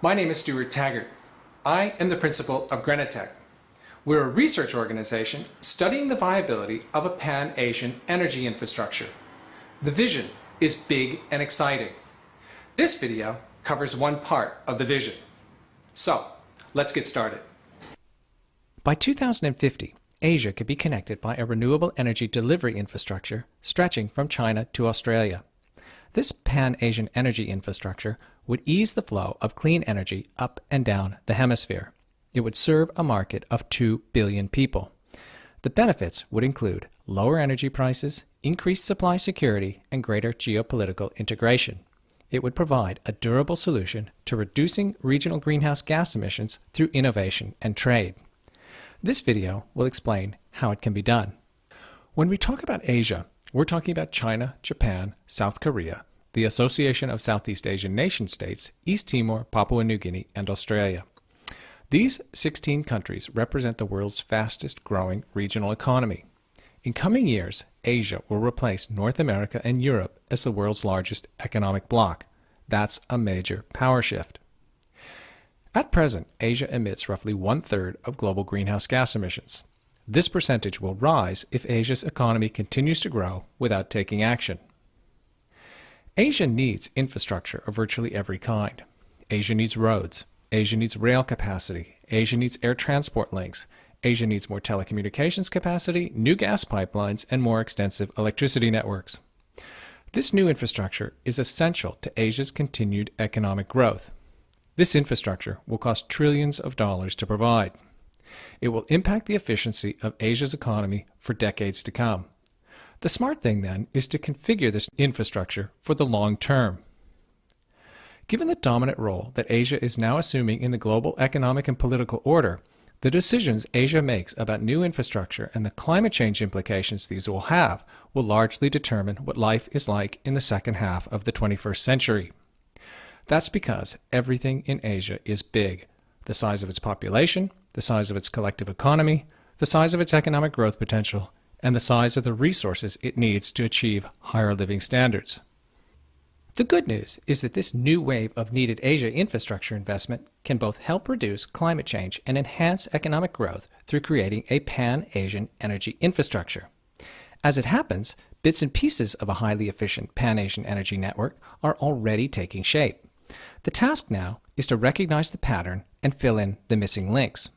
My name is Stewart Taggart. I am the principal of Grenatec. We're a research organization studying the viability of a Pan-Asian energy infrastructure. The vision is big and exciting. This video covers one part of the vision. So, let's get started. By 2050, Asia could be connected by a renewable energy delivery infrastructure stretching from China to Australia. This Pan-Asian energy infrastructure would ease the flow of clean energy up and down the hemisphere. It would serve a market of 2 billion people. The benefits would include lower energy prices, increased supply security, and greater geopolitical integration. It would provide a durable solution to reducing regional greenhouse gas emissions through innovation and trade. This video will explain how it can be done. When we talk about Asia, we're talking about China, Japan, South Korea, the Association of Southeast Asian Nation-States, East Timor, Papua New Guinea, and Australia. These 16 countries represent the world's fastest growing regional economy. In coming years, Asia will replace North America and Europe as the world's largest economic bloc. That's a major power shift. At present, Asia emits roughly 1/3 of global greenhouse gas emissions. This percentage will rise if Asia's economy continues to grow without taking action. Asia needs infrastructure of virtually every kind. Asia needs roads. Asia needs rail capacity. Asia needs air transport links. Asia needs more telecommunications capacity, new gas pipelines, and more extensive electricity networks. This new infrastructure is essential to Asia's continued economic growth. This infrastructure will cost trillions of dollars to provide. It will impact the efficiency of Asia's economy for decades to come. The smart thing, then, is to configure this infrastructure for the long term. Given the dominant role that Asia is now assuming in the global economic and political order, the decisions Asia makes about new infrastructure and the climate change implications these will have will largely determine what life is like in the second half of the 21st century. That's because everything in Asia is big. The size of its population, the size of its collective economy, the size of its economic growth potential, and the size of the resources it needs to achieve higher living standards. The good news is that this new wave of needed Asia infrastructure investment can both help reduce climate change and enhance economic growth through creating a Pan-Asian energy infrastructure. As it happens, bits and pieces of a highly efficient Pan-Asian energy network are already taking shape. The task now is to recognize the pattern and fill in the missing links.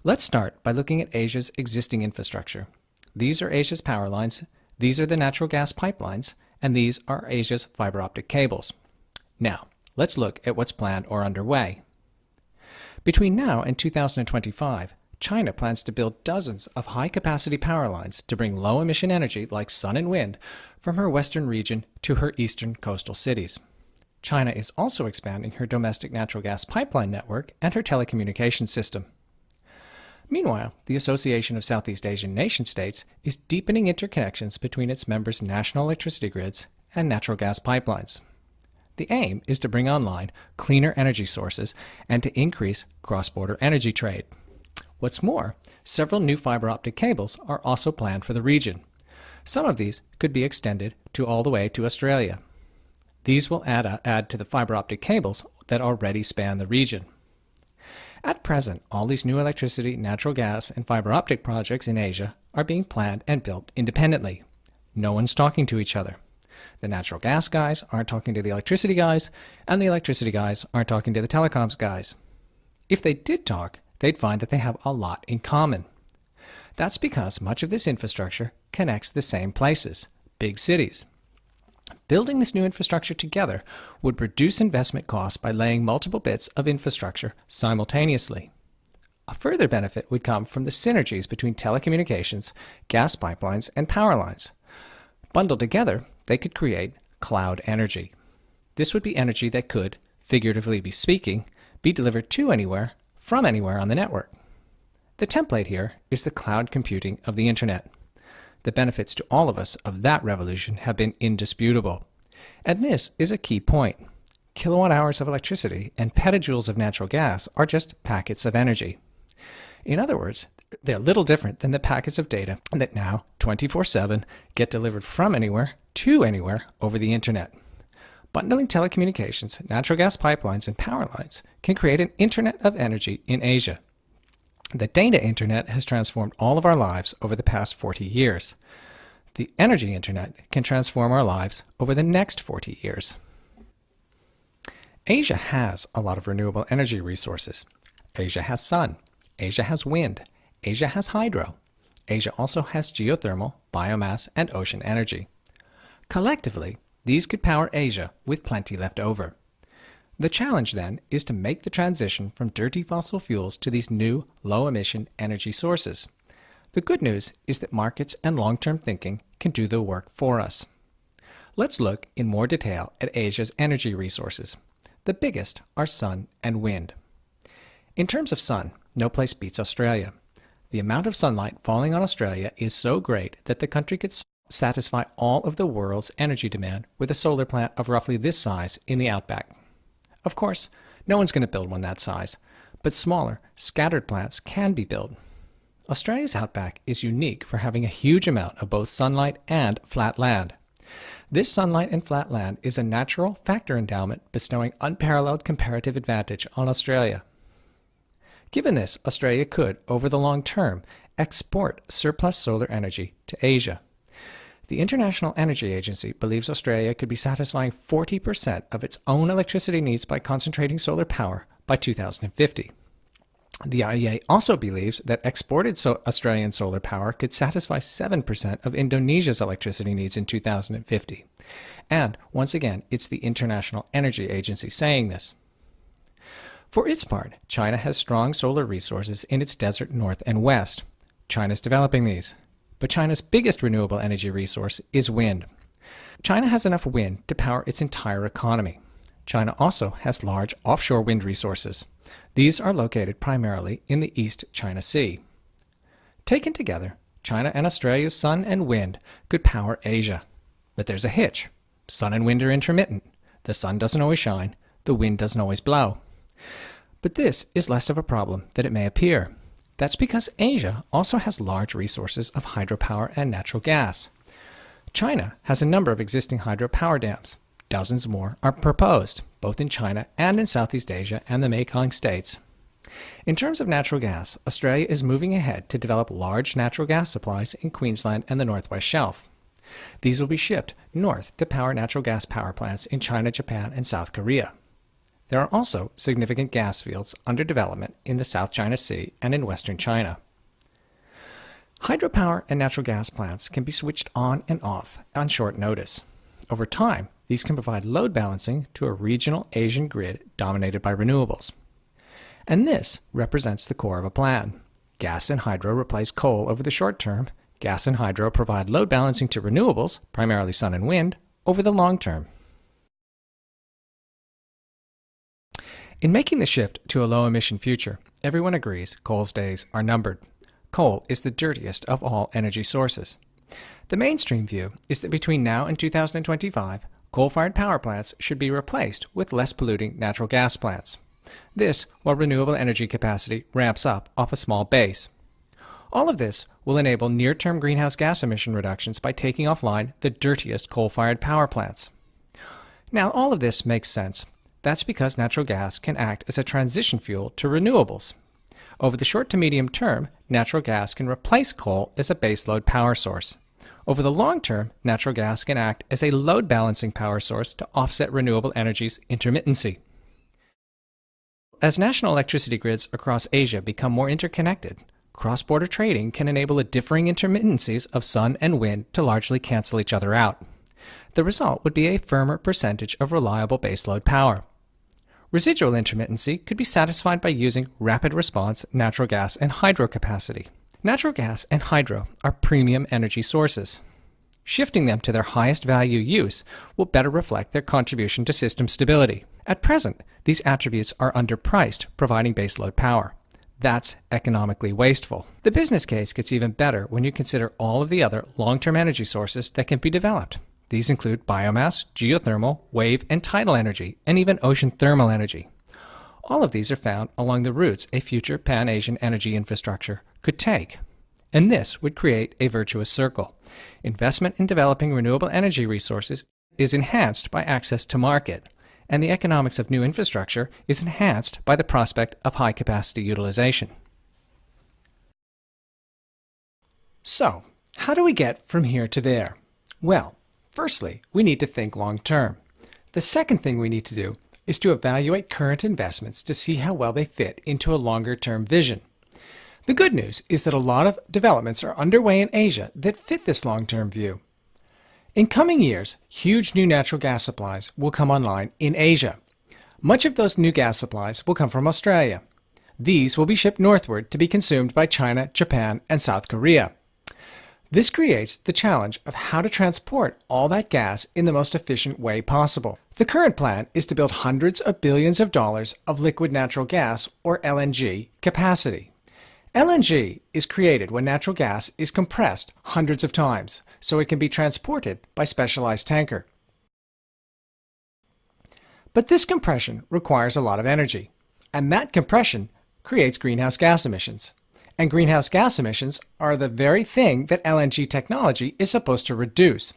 Let's start by looking at Asia's existing infrastructure. These are Asia's power lines, these are the natural gas pipelines, and these are Asia's fiber optic cables. Now, let's look at what's planned or underway. Between now and 2025, China plans to build dozens of high-capacity power lines to bring low-emission energy like sun and wind from her western region to her eastern coastal cities. China is also expanding her domestic natural gas pipeline network and her telecommunications system. Meanwhile, the Association of Southeast Asian Nation-States is deepening interconnections between its members' national electricity grids and natural gas pipelines. The aim is to bring online cleaner energy sources and to increase cross-border energy trade. What's more, several new fiber optic cables are also planned for the region. Some of these could be extended to all the way to Australia. These will add to the fiber optic cables that already span the region. At present, all these new electricity, natural gas, and fiber optic projects in Asia are being planned and built independently. No one's talking to each other. The natural gas guys aren't talking to the electricity guys, and the electricity guys aren't talking to the telecoms guys. If they did talk, they'd find that they have a lot in common. That's because much of this infrastructure connects the same places, big cities. Building this new infrastructure together would reduce investment costs by laying multiple bits of infrastructure simultaneously. A further benefit would come from the synergies between telecommunications, gas pipelines, and power lines. Bundled together, they could create cloud energy. This would be energy that could, figuratively speaking, be delivered to anywhere, from anywhere on the network. The template here is the cloud computing of the Internet. The benefits to all of us of that revolution have been indisputable. And this is a key point. Kilowatt hours of electricity and petajoules of natural gas are just packets of energy. In other words, they're little different than the packets of data that now, 24/7, get delivered from anywhere to anywhere over the Internet. Bundling telecommunications, natural gas pipelines, and power lines can create an internet of energy in Asia. The data internet has transformed all of our lives over the past 40 years. The energy internet can transform our lives over the next 40 years. Asia has a lot of renewable energy resources. Asia has sun. Asia has wind. Asia has hydro. Asia also has geothermal, biomass, and ocean energy. Collectively, these could power Asia with plenty left over. The challenge then is to make the transition from dirty fossil fuels to these new low-emission energy sources. The good news is that markets and long-term thinking can do the work for us. Let's look in more detail at Asia's energy resources. The biggest are sun and wind. In terms of sun, no place beats Australia. The amount of sunlight falling on Australia is so great that the country could satisfy all of the world's energy demand with a solar plant of roughly this size in the outback. Of course, no one's going to build one that size, but smaller, scattered plants can be built. Australia's outback is unique for having a huge amount of both sunlight and flat land. This sunlight and flat land is a natural factor endowment bestowing unparalleled comparative advantage on Australia. Given this, Australia could, over the long term, export surplus solar energy to Asia. The International Energy Agency believes Australia could be satisfying 40% of its own electricity needs by concentrating solar power by 2050. The IEA also believes that exported Australian solar power could satisfy 7% of Indonesia's electricity needs in 2050. And, once again, it's the International Energy Agency saying this. For its part, China has strong solar resources in its desert north and west. China's developing these. But China's biggest renewable energy resource is wind. China has enough wind to power its entire economy. China also has large offshore wind resources. These are located primarily in the East China Sea. Taken together, China and Australia's sun and wind could power Asia. But there's a hitch. Sun and wind are intermittent. The sun doesn't always shine. The wind doesn't always blow. But this is less of a problem than it may appear. That's because Asia also has large resources of hydropower and natural gas. China has a number of existing hydropower dams. Dozens more are proposed, both in China and in Southeast Asia and the Mekong states. In terms of natural gas, Australia is moving ahead to develop large natural gas supplies in Queensland and the Northwest Shelf. These will be shipped north to power natural gas power plants in China, Japan, and South Korea. There are also significant gas fields under development in the South China Sea and in western China. Hydropower and natural gas plants can be switched on and off on short notice. Over time, these can provide load balancing to a regional Asian grid dominated by renewables. And this represents the core of a plan. Gas and hydro replace coal over the short term. Gas and hydro provide load balancing to renewables, primarily sun and wind, over the long term. In making the shift to a low-emission future, everyone agrees coal's days are numbered. Coal is the dirtiest of all energy sources. The mainstream view is that between now and 2025, coal-fired power plants should be replaced with less polluting natural gas plants. This while renewable energy capacity ramps up off a small base. All of this will enable near-term greenhouse gas emission reductions by taking offline the dirtiest coal-fired power plants. Now, all of this makes sense. That's because natural gas can act as a transition fuel to renewables. Over the short to medium term, natural gas can replace coal as a baseload power source. Over the long term, natural gas can act as a load balancing power source to offset renewable energy's intermittency. As national electricity grids across Asia become more interconnected, cross-border trading can enable the differing intermittencies of sun and wind to largely cancel each other out. The result would be a firmer percentage of reliable baseload power. Residual intermittency could be satisfied by using rapid response natural gas and hydro capacity. Natural gas and hydro are premium energy sources. Shifting them to their highest value use will better reflect their contribution to system stability. At present, these attributes are underpriced, providing baseload power. That's economically wasteful. The business case gets even better when you consider all of the other long-term energy sources that can be developed. These include biomass, geothermal, wave and tidal energy, and even ocean thermal energy. All of these are found along the routes a future Pan-Asian energy infrastructure could take. And this would create a virtuous circle. Investment in developing renewable energy resources is enhanced by access to market, and the economics of new infrastructure is enhanced by the prospect of high capacity utilization. So, how do we get from here to there? Well, firstly, we need to think long term. The second thing we need to do is to evaluate current investments to see how well they fit into a longer term vision. The good news is that a lot of developments are underway in Asia that fit this long term view. In coming years, huge new natural gas supplies will come online in Asia. Much of those new gas supplies will come from Australia. These will be shipped northward to be consumed by China, Japan, and South Korea. This creates the challenge of how to transport all that gas in the most efficient way possible. The current plan is to build hundreds of billions of dollars of liquid natural gas, or LNG, capacity. LNG is created when natural gas is compressed hundreds of times, so it can be transported by specialized tanker. But this compression requires a lot of energy, and that compression creates greenhouse gas emissions. And greenhouse gas emissions are the very thing that LNG technology is supposed to reduce.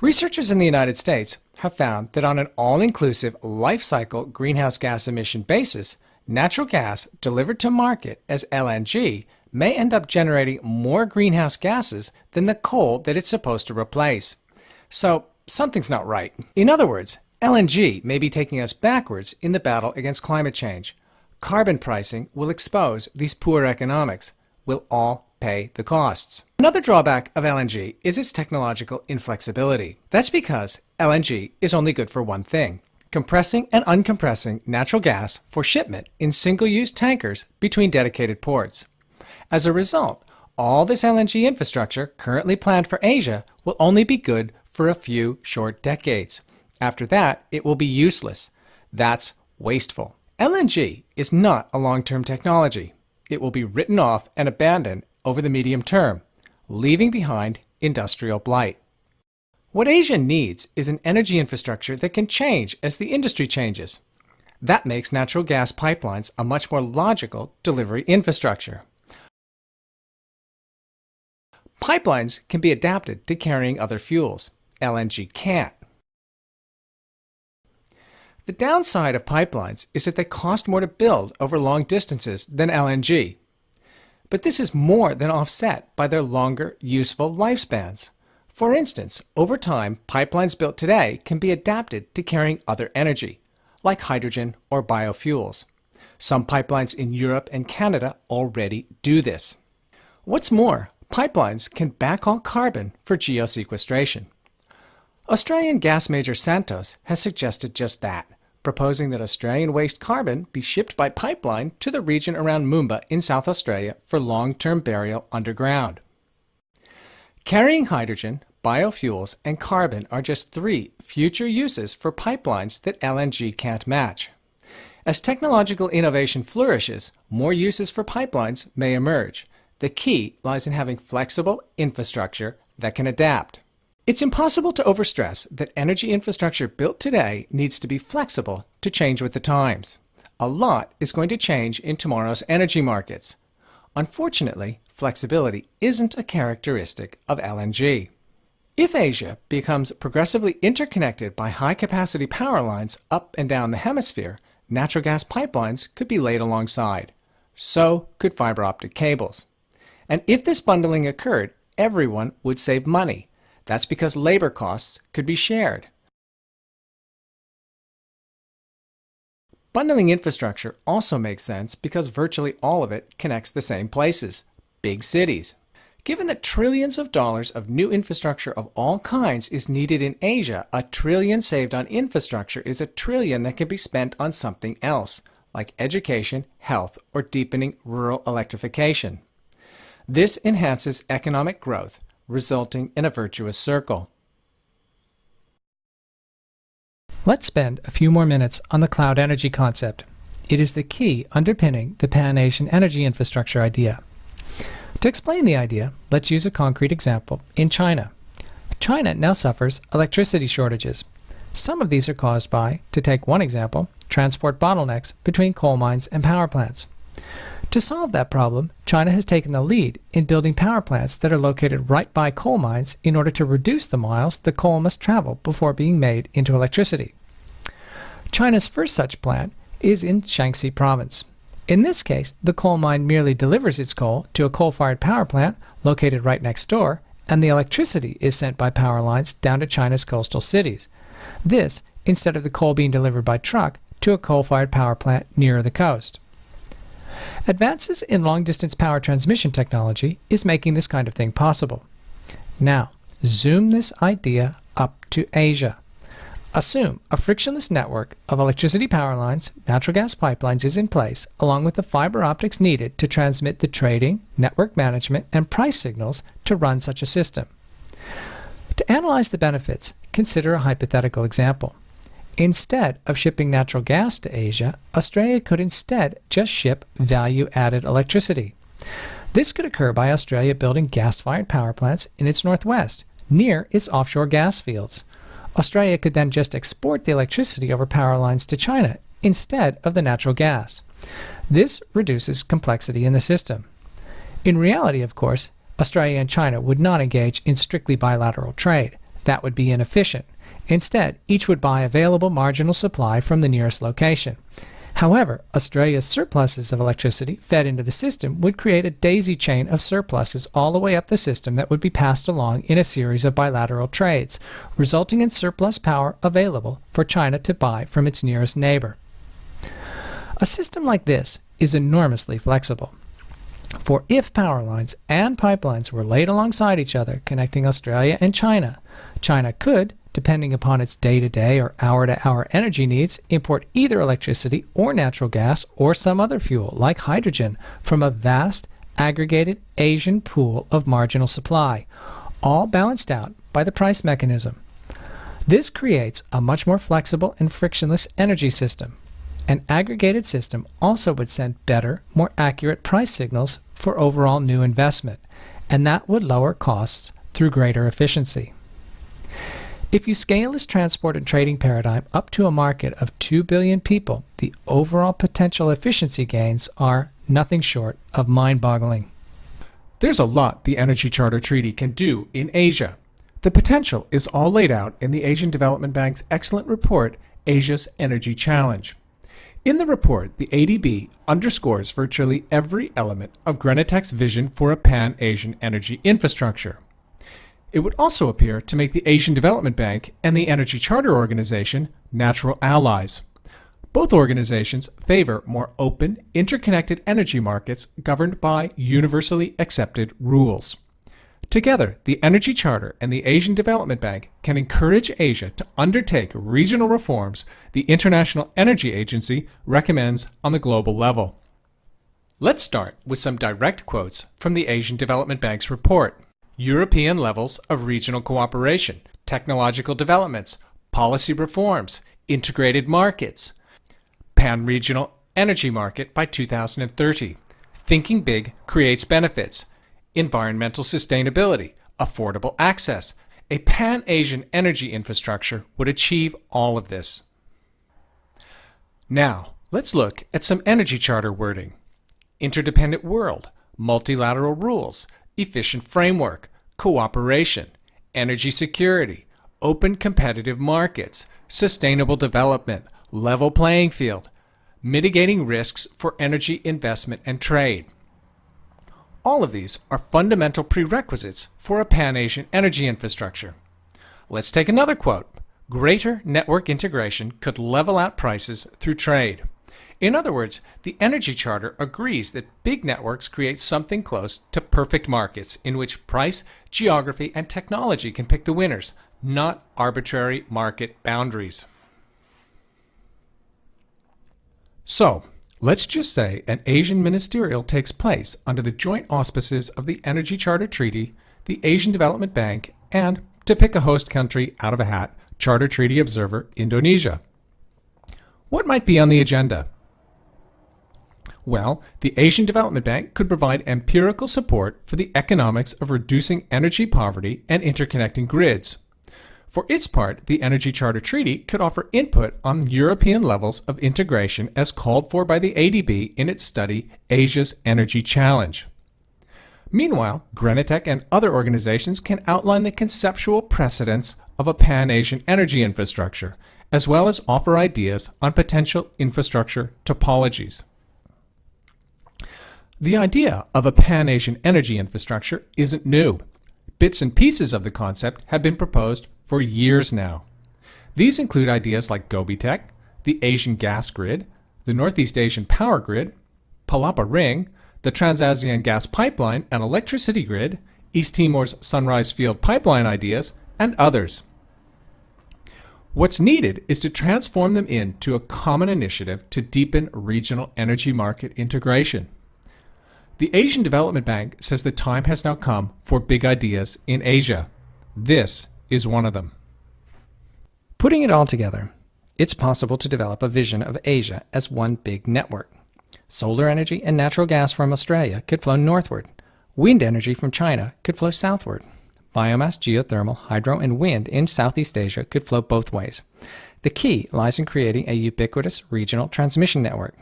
Researchers in the United States have found that on an all-inclusive life cycle greenhouse gas emission basis, natural gas delivered to market as LNG may end up generating more greenhouse gases than the coal that it's supposed to replace. So something's not right. In other words, LNG may be taking us backwards in the battle against climate change. Carbon pricing will expose these poor economics. We'll all pay the costs. Another drawback of LNG is its technological inflexibility. That's because LNG is only good for one thing: compressing and uncompressing natural gas for shipment in single-use tankers between dedicated ports. As a result, all this LNG infrastructure currently planned for Asia will only be good for a few short decades. After that, it will be useless. That's wasteful. LNG is not a long-term technology. It will be written off and abandoned over the medium term, leaving behind industrial blight. What Asia needs is an energy infrastructure that can change as the industry changes. That makes natural gas pipelines a much more logical delivery infrastructure. Pipelines can be adapted to carrying other fuels. LNG can't. The downside of pipelines is that they cost more to build over long distances than LNG. But this is more than offset by their longer, useful lifespans. For instance, over time, pipelines built today can be adapted to carrying other energy, like hydrogen or biofuels. Some pipelines in Europe and Canada already do this. What's more, pipelines can backhaul carbon for geosequestration. Australian gas major Santos has suggested just that, proposing that Australian waste carbon be shipped by pipeline to the region around Moomba in South Australia for long-term burial underground. Carrying hydrogen, biofuels, and carbon are just 3 future uses for pipelines that LNG can't match. As technological innovation flourishes, more uses for pipelines may emerge. The key lies in having flexible infrastructure that can adapt. It's impossible to overstress that energy infrastructure built today needs to be flexible to change with the times. A lot is going to change in tomorrow's energy markets. Unfortunately, flexibility isn't a characteristic of LNG. If Asia becomes progressively interconnected by high-capacity power lines up and down the hemisphere, natural gas pipelines could be laid alongside. So could fiber optic cables. And if this bundling occurred, everyone would save money. That's because labor costs could be shared. Bundling infrastructure also makes sense because virtually all of it connects the same places, big cities. Given that trillions of dollars of new infrastructure of all kinds is needed in Asia, $1 trillion saved on infrastructure is $1 trillion that can be spent on something else, like education, health, or deepening rural electrification. This enhances economic growth, resulting in a virtuous circle. Let's spend a few more minutes on the cloud energy concept. It is the key underpinning the PanAsian energy infrastructure idea. To explain the idea, let's use a concrete example in China. China now suffers electricity shortages. Some of these are caused by, to take one example, transport bottlenecks between coal mines and power plants. To solve that problem, China has taken the lead in building power plants that are located right by coal mines in order to reduce the miles the coal must travel before being made into electricity. China's first such plant is in Shaanxi province. In this case, the coal mine merely delivers its coal to a coal-fired power plant located right next door, and the electricity is sent by power lines down to China's coastal cities. This, instead of the coal being delivered by truck to a coal-fired power plant nearer the coast. Advances in long-distance power transmission technology is making this kind of thing possible. Now, zoom this idea up to Asia. Assume a frictionless network of electricity power lines, natural gas pipelines is in place, along with the fiber optics needed to transmit the trading, network management, and price signals to run such a system. To analyze the benefits, consider a hypothetical example. Instead of shipping natural gas to Asia, Australia could instead just ship value-added electricity. This could occur by Australia building gas-fired power plants in its northwest, near its offshore gas fields. Australia could then just export the electricity over power lines to China instead of the natural gas. This reduces complexity in the system. In reality, of course, Australia and China would not engage in strictly bilateral trade. That would be inefficient. Instead, each would buy available marginal supply from the nearest location. However, Australia's surpluses of electricity fed into the system would create a daisy chain of surpluses all the way up the system that would be passed along in a series of bilateral trades, resulting in surplus power available for China to buy from its nearest neighbor. A system like this is enormously flexible. For if power lines and pipelines were laid alongside each other connecting Australia and China, China could, depending upon its day-to-day or hour-to-hour energy needs, import either electricity or natural gas or some other fuel, like hydrogen, from a vast, aggregated Asian pool of marginal supply, all balanced out by the price mechanism. This creates a much more flexible and frictionless energy system. An aggregated system also would send better, more accurate price signals for overall new investment, and that would lower costs through greater efficiency. If you scale this transport and trading paradigm up to a market of 2 billion people, the overall potential efficiency gains are nothing short of mind-boggling. There's a lot the Energy Charter Treaty can do in Asia. The potential is all laid out in the Asian Development Bank's excellent report, Asia's Energy Challenge. In the report, the ADB underscores virtually every element of Grenatec's vision for a pan-Asian energy infrastructure. It would also appear to make the Asian Development Bank and the Energy Charter Organization natural allies. Both organizations favor more open, interconnected energy markets governed by universally accepted rules. Together, the Energy Charter and the Asian Development Bank can encourage Asia to undertake regional reforms the International Energy Agency recommends on the global level. Let's start with some direct quotes from the Asian Development Bank's report. European levels of regional cooperation, technological developments, policy reforms, integrated markets, pan-regional energy market by 2030. Thinking big creates benefits. Environmental sustainability, affordable access. A pan-Asian energy infrastructure would achieve all of this. Now, let's look at some Energy Charter wording. Interdependent world, multilateral rules, efficient framework, cooperation, energy security, open competitive markets, sustainable development, level playing field, mitigating risks for energy investment and trade. All of these are fundamental prerequisites for a pan-Asian energy infrastructure. Let's take another quote. Greater network integration could level out prices through trade. In other words, the Energy Charter agrees that big networks create something close to perfect markets in which price, geography, and technology can pick the winners, not arbitrary market boundaries. So, let's just say an Asian ministerial takes place under the joint auspices of the Energy Charter Treaty, the Asian Development Bank, and, to pick a host country out of a hat, Charter Treaty observer Indonesia. What might be on the agenda? Well, the Asian Development Bank could provide empirical support for the economics of reducing energy poverty and interconnecting grids. For its part, the Energy Charter Treaty could offer input on European levels of integration as called for by the ADB in its study Asia's Energy Challenge. Meanwhile, Grenatec and other organizations can outline the conceptual precedents of a Pan-Asian energy infrastructure, as well as offer ideas on potential infrastructure topologies. The idea of a Pan-Asian energy infrastructure isn't new. Bits and pieces of the concept have been proposed for years now. These include ideas like Gobitech, the Asian gas grid, the Northeast Asian power grid, Palapa Ring, the Trans-ASEAN gas pipeline and electricity grid, East Timor's Sunrise Field pipeline ideas, and others. What's needed is to transform them into a common initiative to deepen regional energy market integration. The Asian Development Bank says the time has now come for big ideas in Asia. This is one of them. Putting it all together, it's possible to develop a vision of Asia as one big network. Solar energy and natural gas from Australia could flow northward. Wind energy from China could flow southward. Biomass, geothermal, hydro, and wind in Southeast Asia could flow both ways. The key lies in creating a ubiquitous regional transmission network.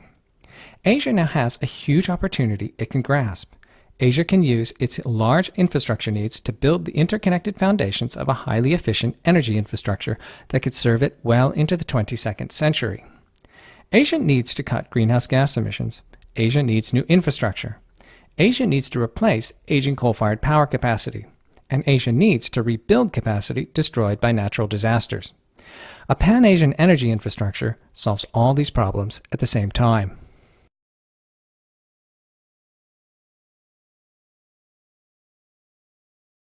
Asia now has a huge opportunity it can grasp. Asia can use its large infrastructure needs to build the interconnected foundations of a highly efficient energy infrastructure that could serve it well into the 22nd century. Asia needs to cut greenhouse gas emissions. Asia needs new infrastructure. Asia needs to replace aging coal-fired power capacity. And Asia needs to rebuild capacity destroyed by natural disasters. A Pan-Asian energy infrastructure solves all these problems at the same time.